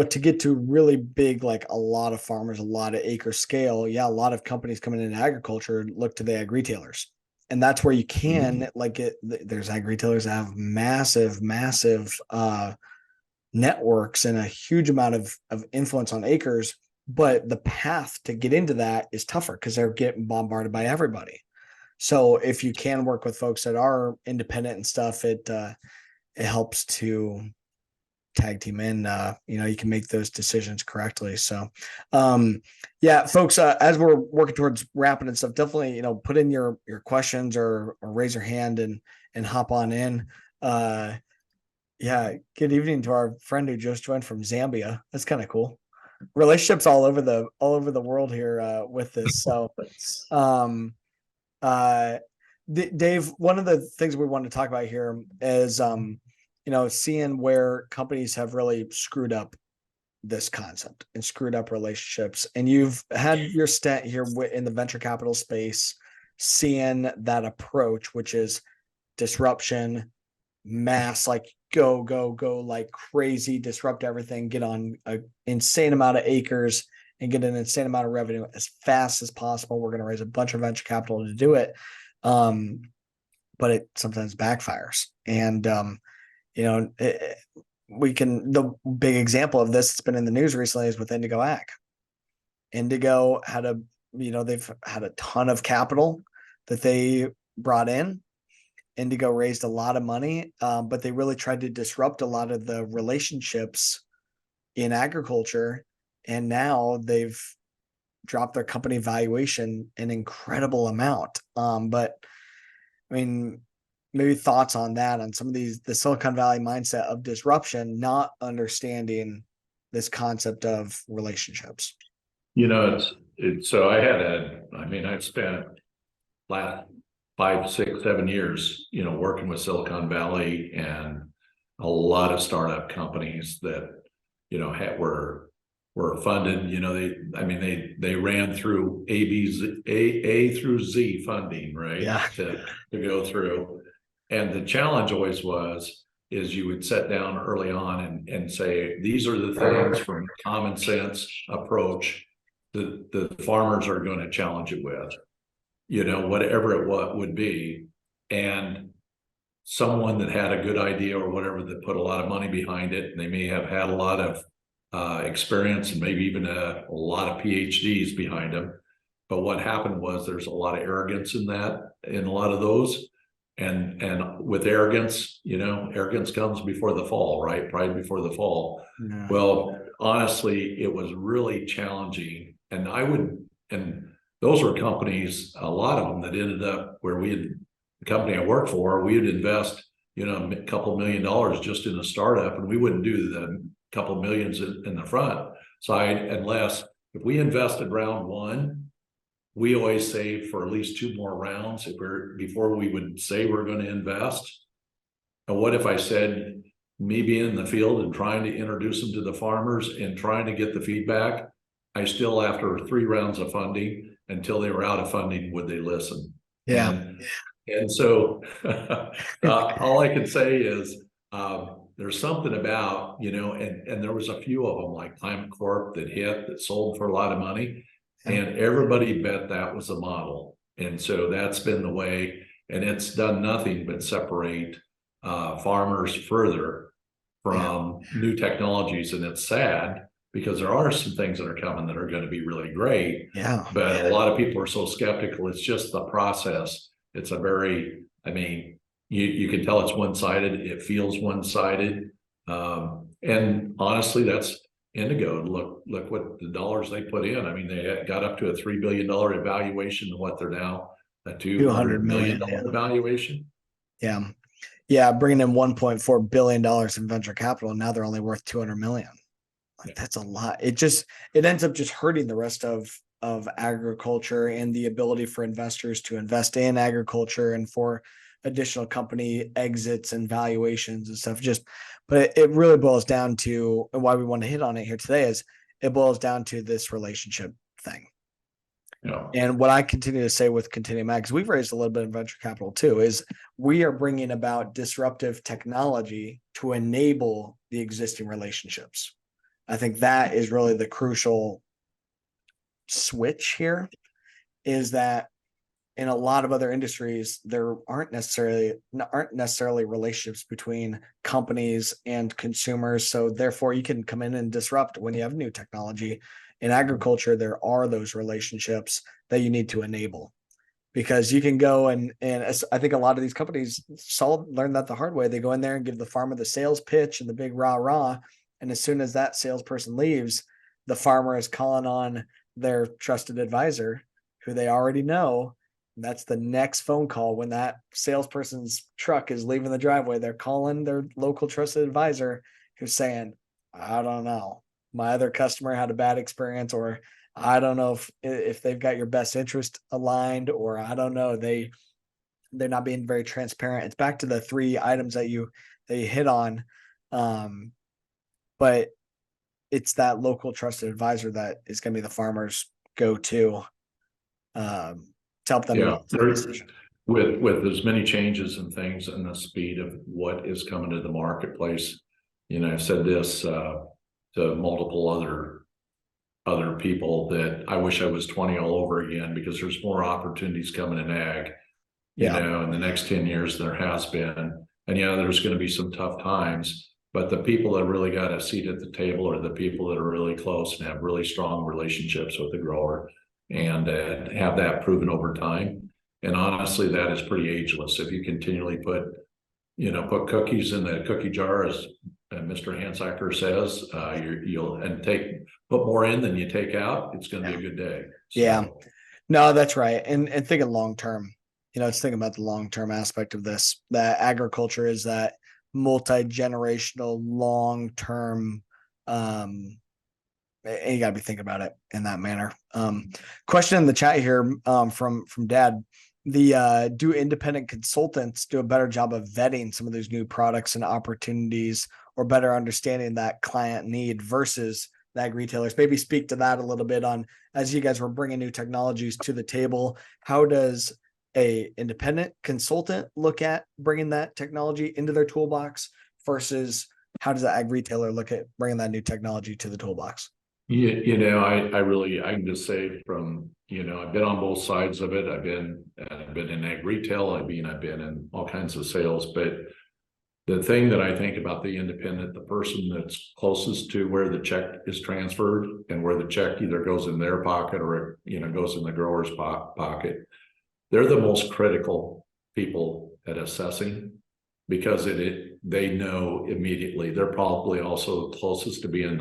to get to really big, like a lot of farmers, a lot of acre scale. Yeah, a lot of companies coming into agriculture look to the ag retailers. And that's where you can like there's ag retailers that have massive networks and a huge amount of influence on acres. But the path to get into that is tougher because they're getting bombarded by everybody. So if you can work with folks that are independent and stuff, it helps to tag team in. You can make those decisions correctly. So yeah, folks, as we're working towards wrapping and stuff, definitely put in your questions or raise your hand and hop on in. Yeah, good evening to our friend who just joined from Zambia. That's kind of cool. Relationships all over the world here with this. So um Dave, one of the things we want to talk about here is seeing where companies have really screwed up this concept and screwed up relationships. And you've had your stint here in the venture capital space, seeing that approach, which is disruption, mass, like go like crazy, disrupt everything, get on an insane amount of acres and get an insane amount of revenue as fast as possible. We're going to raise a bunch of venture capital to do it. But it sometimes backfires. And the big example of this that's been in the news recently is with Indigo Ag. Indigo they've had a ton of capital that they brought in. Indigo raised a lot of money, but they really tried to disrupt a lot of the relationships in agriculture. And now they've dropped their company valuation an incredible amount. But I mean, maybe thoughts on that, on some of the Silicon Valley mindset of disruption, not understanding this concept of relationships. It's so I've spent last 5, 6, 7 years, working with Silicon Valley and a lot of startup companies that, were funded. They ran through A through Z funding, right? Yeah. To go through. And the challenge always is you would sit down early on and say, these are the things from common sense approach that the farmers are going to challenge it with, whatever it would be. And someone that had a good idea or whatever, that put a lot of money behind it, and they may have had a lot of experience and maybe even a lot of PhDs behind them. But what happened was there's a lot of arrogance in a lot of those. And with arrogance, arrogance comes before the fall, right? Pride before the fall. Yeah. Well, honestly, it was really challenging. And those were companies, a lot of them that ended up where the company I worked for, we would invest, a couple $1 million just in a startup, and we wouldn't do the couple millions in the front side unless if we invested round one, we always save for at least 2 more rounds before we would say we're going to invest. And what if I said me being in the field and trying to introduce them to the farmers and trying to get the feedback, I still, after 3 rounds of funding, until they were out of funding, would they listen? Yeah. And so all I can say is there's something about, and there was a few of them like Climate Corp that sold for a lot of money. And everybody bet that was the model. And so that's been the way, and it's done nothing but separate farmers further Yeah. from new technologies, and it's sad because there are some things that are coming that are going to be really great, Yeah. but a lot of people are so skeptical. It's just the process. It's a very, I mean, you can tell it's one-sided. It feels one-sided. And honestly, that's Indigo. Look what the dollars they put in. I mean, they got up to a $3 billion evaluation, and what they're now a 200 $200 million million. Yeah. valuation. Yeah. Yeah. Bringing in $1.4 billion in venture capital. And now they're only worth 200 million. Like, that's a lot. It ends up just hurting the rest of agriculture and the ability for investors to invest in agriculture and for additional company exits and valuations and stuff. But it really boils down to, and why we want to hit on it here today is it boils down to this relationship thing. Yeah. And what I continue to say with Continuum Ag, because we've raised a little bit of venture capital too, is we are bringing about disruptive technology to enable the existing relationships. I think that is really the crucial switch here, is that in a lot of other industries, there aren't necessarily relationships between companies and consumers. So therefore you can come in and disrupt when you have new technology. In agriculture, there are those relationships that you need to enable, because you can go and I think a lot of these companies learn that the hard way. They go in there and give the farmer the sales pitch and the big rah rah. And as soon as that salesperson leaves, the farmer is calling on their trusted advisor who they already know. And that's the next phone call. When that salesperson's truck is leaving the driveway, they're calling their local trusted advisor who's saying, I don't know, my other customer had a bad experience, or I don't know if they've got your best interest aligned, or I don't know, they're not being very transparent. It's back to the three items that you hit on. But it's that local trusted advisor that is going to be the farmer's go-to, to help them Yeah, make the decision. with as many changes and things and the speed of what is coming to the marketplace. I've said this to multiple other people, that I wish I was 20 all over again, because there's more opportunities coming in ag, in the next 10 years there has been. And there's going to be some tough times, but the people that really got a seat at the table are the people that are really close and have really strong relationships with the grower, and have that proven over time. And honestly, that is pretty ageless. If you continually put cookies in the cookie jar, as Mr. Hansacker says, you'll put more in than you take out, it's going to be a good day. So, yeah, no, that's right. And thinking long term, it's thinking about the long term aspect of this. That agriculture is that multi-generational, long term. And you got to be thinking about it in that manner. Question in the chat here from Dad. Do independent consultants do a better job of vetting some of those new products and opportunities, or better understanding that client need versus the ag retailers? Maybe speak to that a little bit on, as you guys were bringing new technologies to the table, how does a independent consultant look at bringing that technology into their toolbox versus how does the ag retailer look at bringing that new technology to the toolbox? I can just say from, I've been on both sides of it. I've been in ag retail. I've been in all kinds of sales, but the thing that I think about the independent, the person that's closest to where the check is transferred and where the check either goes in their pocket or, goes in the grower's pocket, they're the most critical people at assessing, because they know immediately. They're probably also closest to being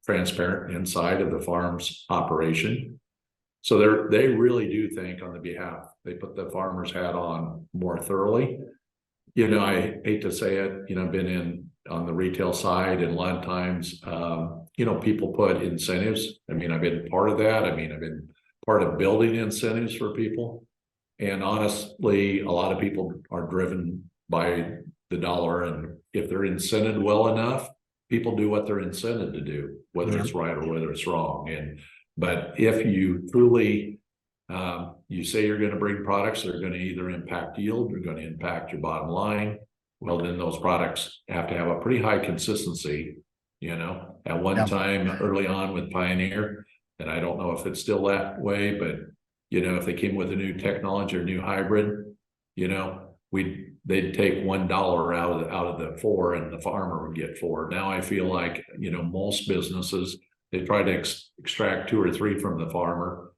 transparent inside of the farm's operation. So they really do think on the behalf. They put the farmer's hat on more thoroughly. I hate to say it, I've been on the retail side, and a lot of times, people put incentives. I've been part of that. I've been part of building incentives for people. And honestly, a lot of people are driven by the dollar. And if they're incented well enough, people do what they're incented to do, whether it's right or whether it's wrong. But if you truly, you say you're going to bring products that are going to either impact yield or going to impact your bottom line, well, then those products have to have a pretty high consistency. At one time early on with Pioneer, and I don't know if it's still that way, but if they came with a new technology or new hybrid, they'd take $1 out of the four, and the farmer would get four. Now I feel like, most businesses, they try to extract two or three from the farmer,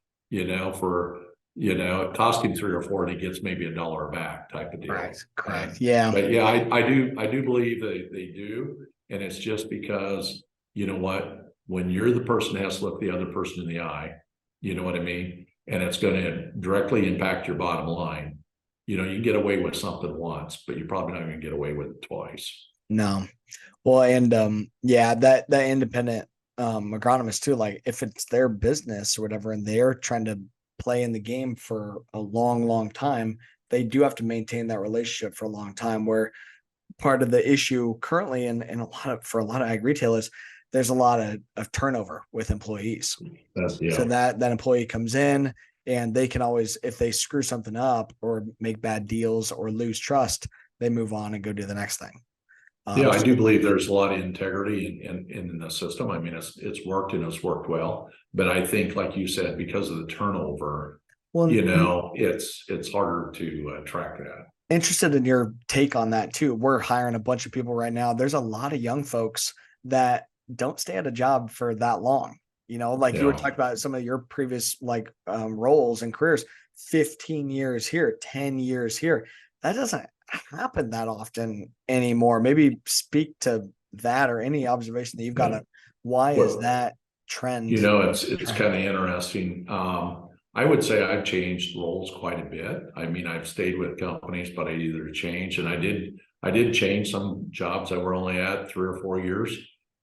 for, it costs him three or four, and he gets maybe $1 back type of deal. Correct. And, Yeah. but yeah, I do believe they do. And it's just because, you know what, when you're the person that has to look the other person in the eye, you know what I mean? And it's going to directly impact your bottom line. You can get away with something once, but you're probably not going to get away with it twice. No. Well, and yeah, that independent agronomist too, like if it's their business or whatever, and they're trying to play in the game for a long time, they do have to maintain that relationship for a long time. Where part of the issue currently in a lot of ag retail is there's a lot of turnover with employees. So that employee comes in and they can always, if they screw something up or make bad deals or lose trust, they move on and go do the next thing. Yeah, I do believe there's a lot of integrity in the system. I mean, it's worked and it's worked well, but I think, like you said, because of the turnover, well, it's harder to track that. Interested in your take on that too. We're hiring a bunch of people right now. There's a lot of young folks that don't stay at a job for that long. Like you were talking about some of your previous roles and careers, 15 years here, 10 years here. That doesn't happen that often anymore. Maybe speak to that or any observation that you've got. Why is that trend? It's kind of interesting. I would say I've changed roles quite a bit. I mean, I've stayed with companies, but I either changed, and I did change some jobs I were only at 3 or 4 years.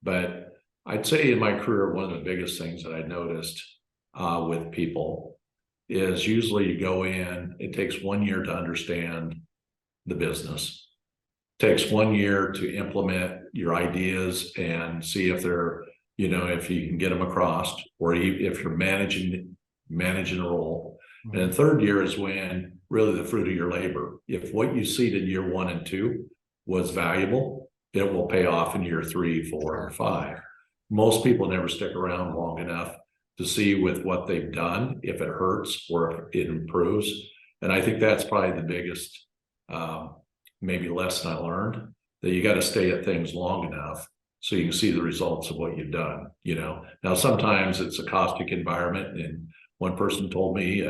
But I'd say in my career, one of the biggest things that I noticed with people is usually you go in, it takes 1 year to understand the business. It takes 1 year to implement your ideas and see if they're, if you can get them across, or if you're managing a role. And then third year is when really the fruit of your labor. If what you seeded year 1 and 2 was valuable, it will pay off in year 3, 4, and 5. Most people never stick around long enough to see with what they've done, if it hurts or if it improves. And I think that's probably the biggest maybe lesson I learned, that you got to stay at things long enough so you can see the results of what you've done. Now sometimes it's a caustic environment, and one person told me,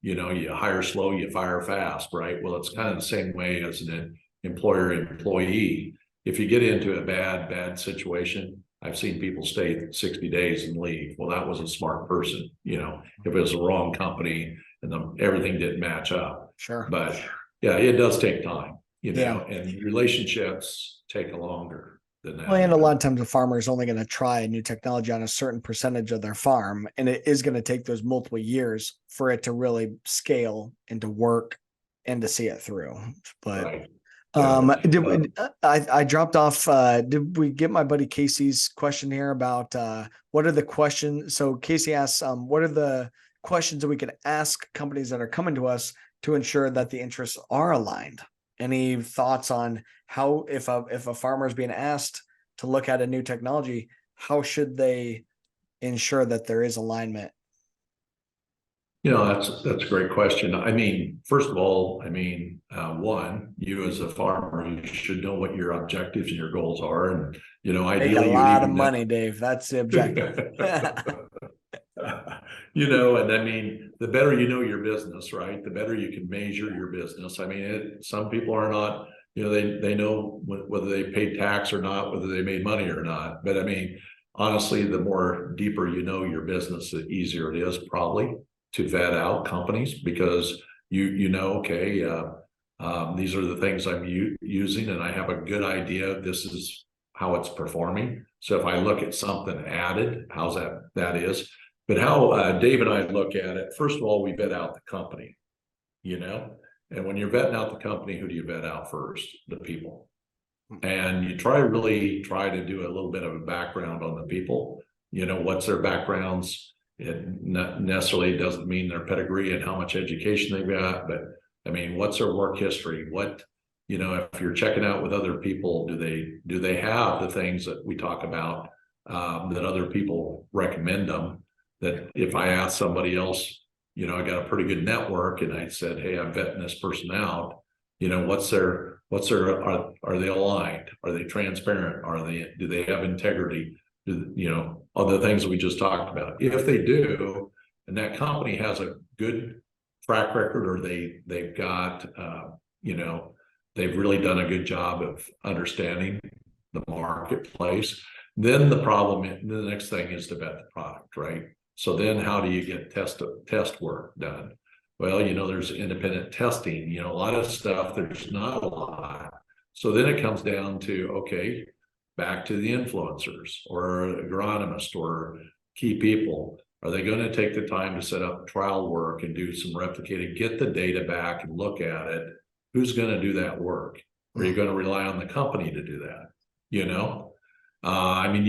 you hire slow, you fire fast, right? Well, it's kind of the same way as an employer-employee. If you get into a bad situation, I've seen people stay 60 days and leave. Well, that was a smart person, if it was the wrong company and everything didn't match up. Sure. But yeah, it does take time, and relationships take longer than that. Well, and a lot of times a farmer is only going to try a new technology on a certain percentage of their farm, and it is going to take those multiple years for it to really scale and to work and to see it through. But right. I dropped off. Did we get my buddy Casey's question here about what are the questions? So Casey asks, what are the questions that we can ask companies that are coming to us to ensure that the interests are aligned? Any thoughts on how, if a farmer is being asked to look at a new technology, how should they ensure that there is alignment? That's a great question. I mean, first of all, one, you as a farmer, you should know what your objectives and your goals are, and ideally, make a lot of money, Dave. That's the objective. And I mean, the better you know your business, right? The better you can measure your business. I mean, some people are not, they know whether they paid tax or not, whether they made money or not. But I mean, honestly, the more deeper you know your business, the easier it is probably to vet out companies, because okay, these are the things I'm using, and I have a good idea this is how it's performing. So if I look at something added, how's that is. But how Dave and I look at it, first of all, we vet out the company, and when you're vetting out the company, who do you vet out first? The people. And you try to do a little bit of a background on the people, what's their backgrounds. It not necessarily doesn't mean their pedigree and how much education they've got, but I mean, what's their work history? What, if you're checking out with other people, do they have the things that we talk about that other people recommend them? That if I ask somebody else, I got a pretty good network, and I said, hey, I'm vetting this person out, are they aligned? Are they transparent? Do they have integrity? All the things we just talked about. If they do, and that company has a good track record, or they've got, they've really done a good job of understanding the marketplace, then the next thing is to vet the product, right? So then how do you get test work done? Well, there's independent testing, a lot of stuff, there's not a lot. So then it comes down to, okay, back to the influencers or agronomists or key people. Are they going to take the time to set up trial work and do some replicating, get the data back and look at it? Who's going to do that work? Or are you going to rely on the company to do that? You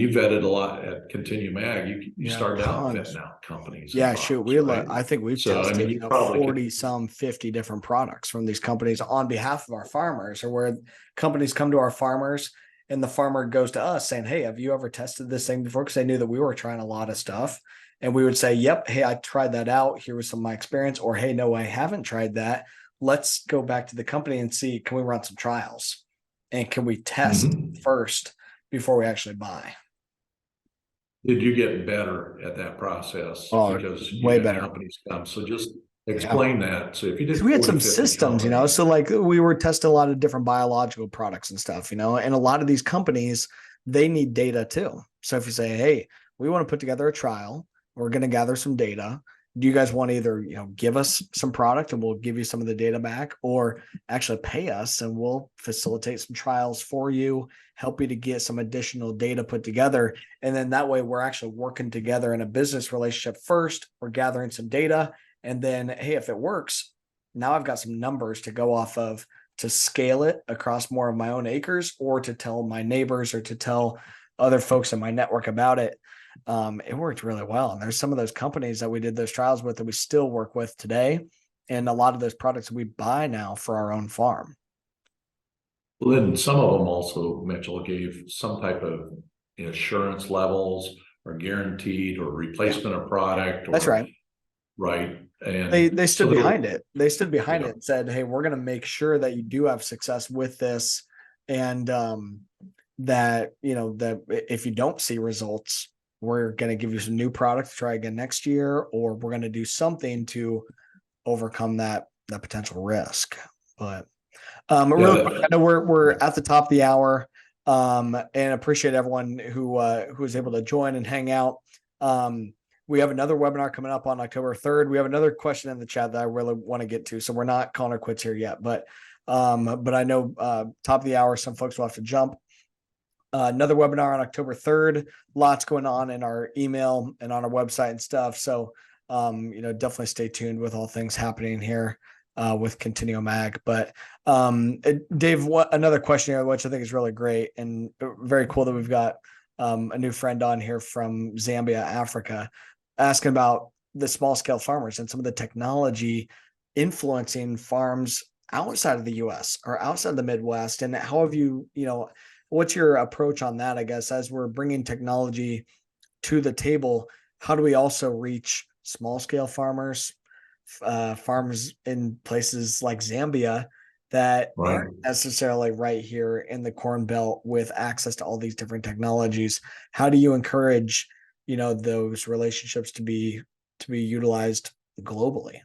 vetted a lot at Continuum Ag. You started out vetting out companies. Yeah, shoot, right? I think we've So, tested, you probably 40 some 50 different products from these companies on behalf of our farmers, or where companies come to our farmers and the farmer goes to us saying, hey, have you ever tested this thing before? Because they knew that we were trying a lot of stuff. And we would say, yep, hey, I tried that out. Here was some of my experience. Or, hey, no, I haven't tried that. Let's go back to the company and see, can we run some trials? And can we test first before we actually buy? Did you get better at that process? Oh, because way you had better. companies come. So just explain that. So if you did We had 40, some 50 systems, companies, so like we were testing a lot of different biological products and stuff, and a lot of these companies, they need data too. So if you say, hey, we want to put together a trial, we're going to gather some data. Do you guys want to either, give us some product and we'll give you some of the data back, or actually pay us and we'll facilitate some trials for you, help you to get some additional data put together. And then that way we're actually working together in a business relationship first. We're gathering some data. And then, hey, if it works, now I've got some numbers to go off of to scale it across more of my own acres, or to tell my neighbors or to tell other folks in my network about it. It worked really well. And there's some of those companies that we did those trials with that we still work with today. And a lot of those products we buy now for our own farm. well, then some of them also, Mitchell, gave some type of assurance levels or guaranteed or replacement of product. That's right. Right. And they stood so behind it. They stood behind it and said, hey, we're going to make sure that you do have success with this. And that, that if you don't see results, we're going to give you some new product to try again next year, or we're going to do something to overcome that potential risk. But real quick, I know we're at the top of the hour, and appreciate everyone who was able to join and hang out. We have another webinar coming up on October 3rd. We have another question in the chat that I really want to get to, so we're not calling our quits here yet. But I know top of the hour, some folks will have to jump. Another webinar on October 3rd. Lots going on in our email and on our website and stuff. So definitely stay tuned with all things happening here with Continuum Ag. But Dave, another question here, which I think is really great and very cool that we've got a new friend on here from Zambia, Africa, asking about the small scale farmers and some of the technology influencing farms outside of the US or outside the Midwest. And how have you, what's your approach on that, I guess, as we're bringing technology to the table? How do we also reach small scale farmers, farms in places like Zambia that aren't necessarily right here in the Corn Belt with access to all these different technologies? How do you encourage, those relationships to be utilized globally?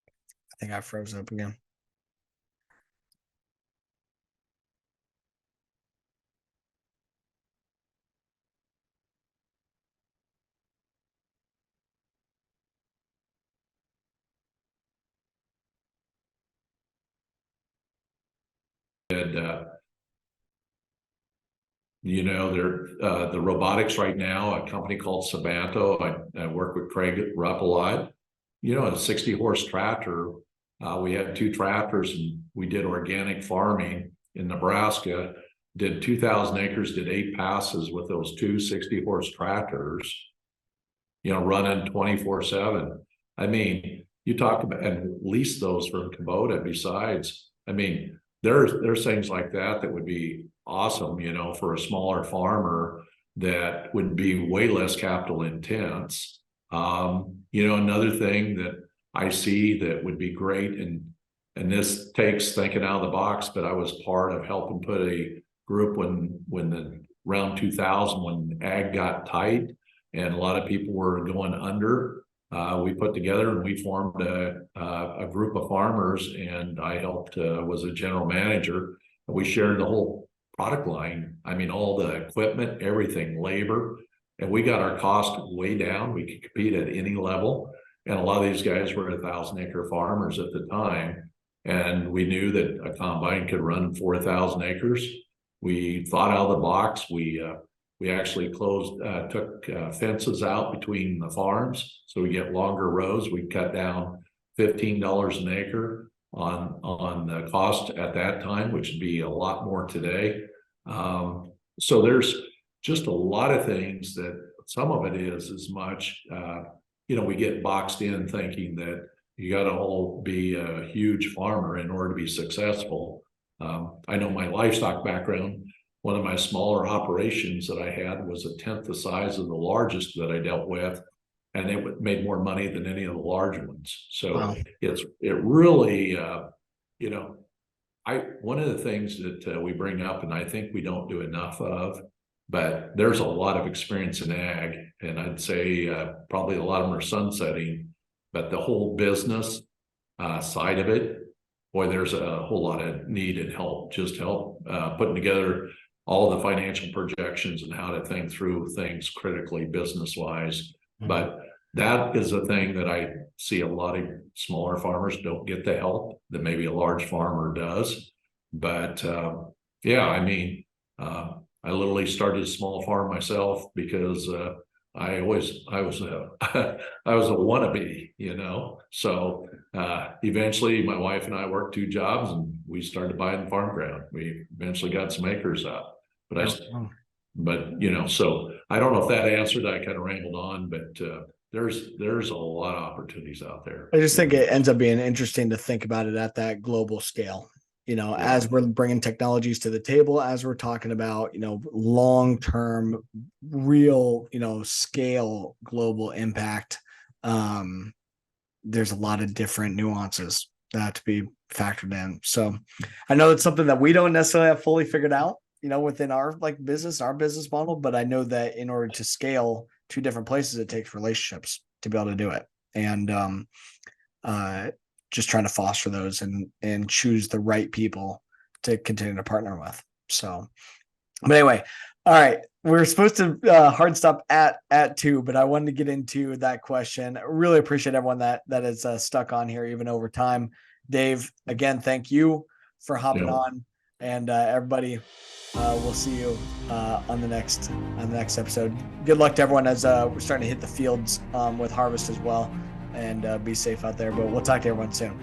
I think I froze up again. They're the robotics right now, a company called Sabanto. I work with Craig Rupp a lot. A 60 horse tractor. We had 2 tractors and we did organic farming in Nebraska, did 2,000 acres, did 8 passes with those 2 60 horse tractors, running 24/7. You talk about and lease those from Kubota besides. There's things like that would be awesome, for a smaller farmer that would be way less capital intense. Another thing that I see that would be great. And this takes thinking out of the box, but I was part of helping put a group when the around 2000, when ag got tight and a lot of people were going under. We put together and we formed a group of farmers, and I helped, was a general manager. We shared the whole product line. I mean, all the equipment, everything, labor, and we got our cost way down. We could compete at any level. And a lot of these guys were 1,000-acre farmers at the time. And we knew that a combine could run 4,000 acres. We thought out of the box. We actually took fences out between the farms, so we get longer rows. We cut down $15 an acre on the cost at that time, which would be a lot more today. So there's just a lot of things that some of it is as much, we get boxed in thinking that you got to all be a huge farmer in order to be successful. I know my livestock background. One of my smaller operations that I had was 1/10 the size of the largest that I dealt with, and it made more money than any of the large ones. So Wow. it really, one of the things that we bring up, and I think we don't do enough of, but there's a lot of experience in ag, and I'd say probably a lot of them are sunsetting, but the whole business side of it, boy, there's a whole lot of need and help putting together all the financial projections and how to think through things critically business wise. Mm-hmm. But that is a thing that I see a lot of smaller farmers don't get the help that maybe a large farmer does. But I literally started a small farm myself because I was a wannabe, So eventually my wife and I worked 2 jobs and we started buying farm ground. We eventually got some acres up, so I don't know if that answered. I kind of rambled on, but there's a lot of opportunities out there. I just think it ends up being interesting to think about it at that global scale. As we're bringing technologies to the table, as we're talking about, long-term, real, scale global impact, there's a lot of different nuances that have to be factored in. So I know it's something that we don't necessarily have fully figured out, within our business model, but I know that in order to scale 2 different places, it takes relationships to be able to do it. And, just trying to foster those and choose the right people to continue to partner with. So, but anyway, all right, we're supposed to hard stop at 2, but I wanted to get into that question. I really appreciate everyone that is stuck on here even over time. Dave, again, thank you for hopping on, and everybody, we'll see you on the next episode. Good luck to everyone as we're starting to hit the fields with harvest as well. And be safe out there. But we'll talk to everyone soon.